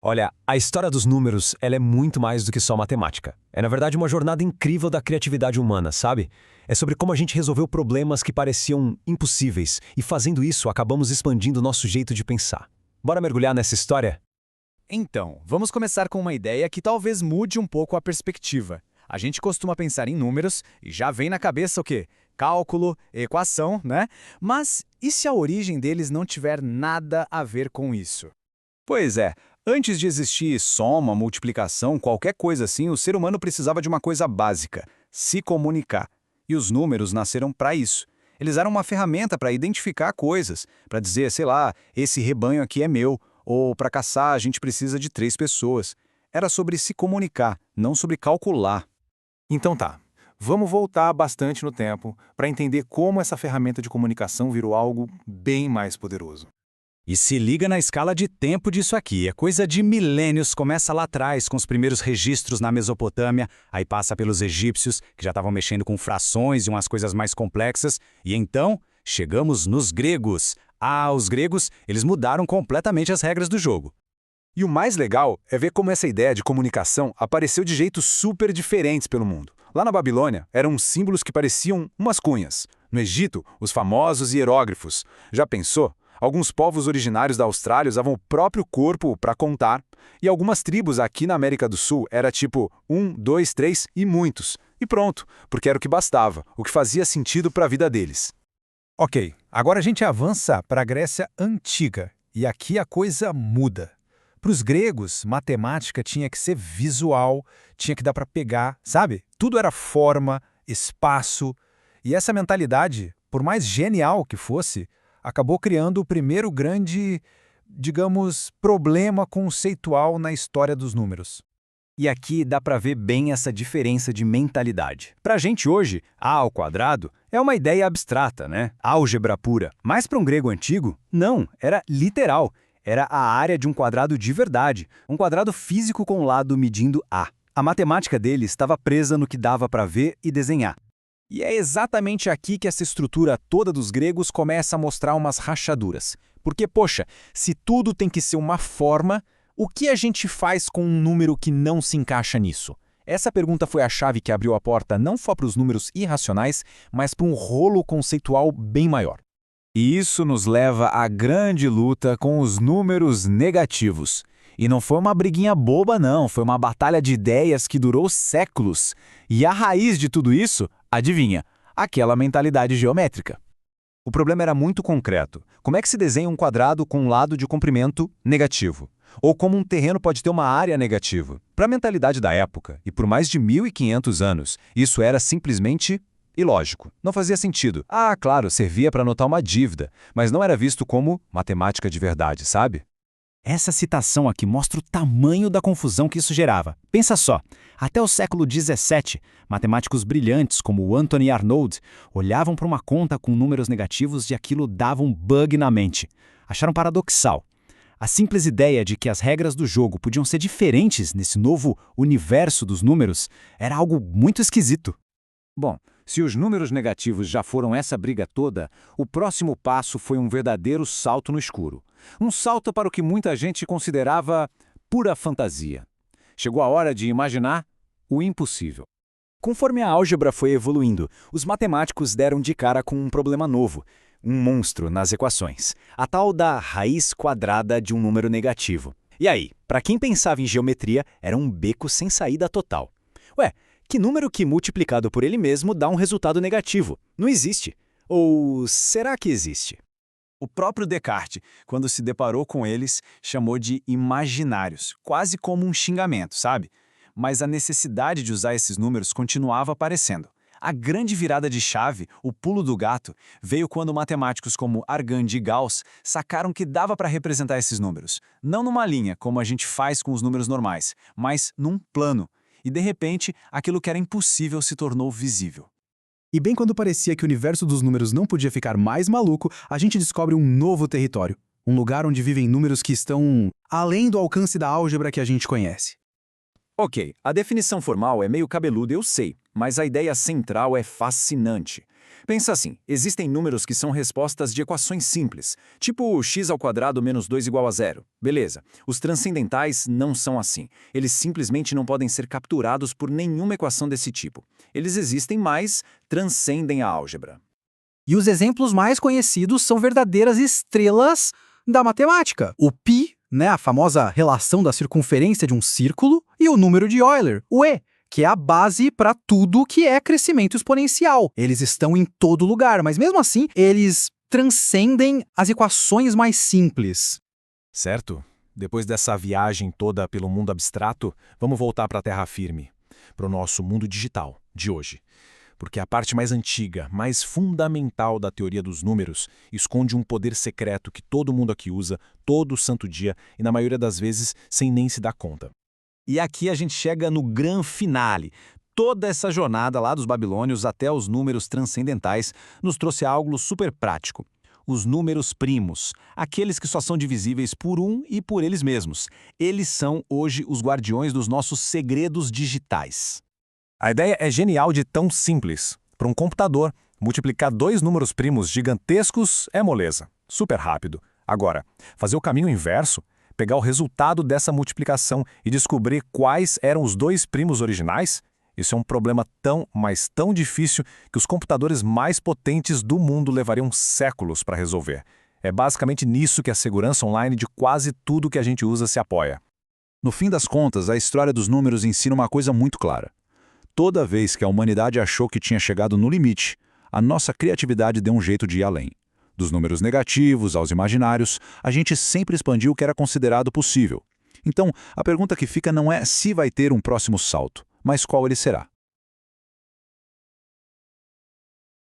Olha, a história dos números, ela é muito mais do que só matemática. É, na verdade, uma jornada incrível da criatividade humana, sabe? É sobre como a gente resolveu problemas que pareciam impossíveis e, fazendo isso, acabamos expandindo nosso jeito de pensar. Bora mergulhar nessa história? Então, vamos começar com uma ideia que talvez mude um pouco a perspectiva. A gente costuma pensar em números e já vem na cabeça o quê? Cálculo, equação, né? Mas e se a origem deles não tiver nada a ver com isso? Pois é, antes de existir soma, multiplicação, qualquer coisa assim, o ser humano precisava de uma coisa básica: se comunicar. E os números nasceram para isso. Eles eram uma ferramenta para identificar coisas, para dizer, sei lá, esse rebanho aqui é meu, ou para caçar a gente precisa de 3 pessoas. Era sobre se comunicar, não sobre calcular. Então tá, vamos voltar bastante no tempo para entender como essa ferramenta de comunicação virou algo bem mais poderoso. E se liga na escala de tempo disso aqui. É coisa de milênios, começa lá atrás com os primeiros registros na Mesopotâmia, aí passa pelos egípcios, que já estavam mexendo com frações e umas coisas mais complexas, e então chegamos nos gregos. Ah, os gregos, eles mudaram completamente as regras do jogo. E o mais legal é ver como essa ideia de comunicação apareceu de jeitos super diferentes pelo mundo. Lá na Babilônia, eram símbolos que pareciam umas cunhas. No Egito, os famosos hieróglifos. Já pensou? Alguns povos originários da Austrália usavam o próprio corpo para contar, e algumas tribos aqui na América do Sul era tipo 1, 2, 3 e muitos. E pronto, porque era o que bastava, o que fazia sentido para a vida deles. Ok, agora a gente avança para a Grécia Antiga, e aqui a coisa muda. Para os gregos, matemática tinha que ser visual, tinha que dar para pegar, sabe? Tudo era forma, espaço, e essa mentalidade, por mais genial que fosse, acabou criando o primeiro grande, digamos, problema conceitual na história dos números. E aqui dá para ver bem essa diferença de mentalidade. Para a gente hoje, A ao quadrado é uma ideia abstrata, né? Álgebra pura. Mas para um grego antigo, não, era literal. Era a área de um quadrado de verdade, um quadrado físico com lado medindo A. A matemática dele estava presa no que dava para ver e desenhar. E é exatamente aqui que essa estrutura toda dos gregos começa a mostrar umas rachaduras. Porque, poxa, se tudo tem que ser uma forma, o que a gente faz com um número que não se encaixa nisso? Essa pergunta foi a chave que abriu a porta não só para os números irracionais, mas para um rolo conceitual bem maior. E isso nos leva à grande luta com os números negativos. E não foi uma briguinha boba, não, foi uma batalha de ideias que durou séculos. E a raiz de tudo isso, adivinha? Aquela mentalidade geométrica. O problema era muito concreto. Como é que se desenha um quadrado com um lado de comprimento negativo? Ou como um terreno pode ter uma área negativa? Para a mentalidade da época, e por mais de 1.500 anos, isso era simplesmente ilógico. Não fazia sentido. Ah, claro, servia para anotar uma dívida, mas não era visto como matemática de verdade, sabe? Essa citação aqui mostra o tamanho da confusão que isso gerava. Pensa só, até o século XVII, matemáticos brilhantes como o Anthony Arnauld olhavam para uma conta com números negativos e aquilo dava um bug na mente. Acharam paradoxal. A simples ideia de que as regras do jogo podiam ser diferentes nesse novo universo dos números era algo muito esquisito. Bom, se os números negativos já foram essa briga toda, o próximo passo foi um verdadeiro salto no escuro. Um salto para o que muita gente considerava pura fantasia. Chegou a hora de imaginar o impossível. Conforme a álgebra foi evoluindo, os matemáticos deram de cara com um problema novo, um monstro nas equações, a tal da raiz quadrada de um número negativo. E aí, para quem pensava em geometria, era um beco sem saída total. Ué, que número que multiplicado por ele mesmo dá um resultado negativo? Não existe. Ou será que existe? O próprio Descartes, quando se deparou com eles, chamou de imaginários, quase como um xingamento, sabe? Mas a necessidade de usar esses números continuava aparecendo. A grande virada de chave, o pulo do gato, veio quando matemáticos como Argand e Gauss sacaram que dava para representar esses números, não numa linha, como a gente faz com os números normais, mas num plano. E, de repente, aquilo que era impossível se tornou visível. E bem quando parecia que o universo dos números não podia ficar mais maluco, a gente descobre um novo território. Um lugar onde vivem números que estão além do alcance da álgebra que a gente conhece. Ok, a definição formal é meio cabeluda, eu sei, mas a ideia central é fascinante. Pensa assim, existem números que são respostas de equações simples, tipo x² menos 2 igual a 0. Beleza. Os transcendentais não são assim. Eles simplesmente não podem ser capturados por nenhuma equação desse tipo. Eles existem, mas transcendem a álgebra. E os exemplos mais conhecidos são verdadeiras estrelas da matemática. O π, né, a famosa relação da circunferência de um círculo, e o número de Euler, o e, que é a base para tudo que é crescimento exponencial. Eles estão em todo lugar, mas mesmo assim, eles transcendem as equações mais simples. Certo? Depois dessa viagem toda pelo mundo abstrato, vamos voltar para a terra firme, para o nosso mundo digital de hoje. Porque a parte mais antiga, mais fundamental da teoria dos números esconde um poder secreto que todo mundo aqui usa todo santo dia e, na maioria das vezes, sem nem se dar conta. E aqui a gente chega no gran finale. Toda essa jornada lá dos babilônios até os números transcendentais nos trouxe algo super prático. Os números primos, aqueles que só são divisíveis por um e por eles mesmos. Eles são hoje os guardiões dos nossos segredos digitais. A ideia é genial de tão simples. Para um computador, multiplicar dois números primos gigantescos é moleza, super rápido. Agora, fazer o caminho inverso, pegar o resultado dessa multiplicação e descobrir quais eram os dois primos originais, isso é um problema tão, mas tão difícil que os computadores mais potentes do mundo levariam séculos para resolver. É basicamente nisso que a segurança online de quase tudo que a gente usa se apoia. No fim das contas, a história dos números ensina uma coisa muito clara. Toda vez que a humanidade achou que tinha chegado no limite, a nossa criatividade deu um jeito de ir além. Dos números negativos aos imaginários, a gente sempre expandiu o que era considerado possível. Então, a pergunta que fica não é se vai ter um próximo salto, mas qual ele será.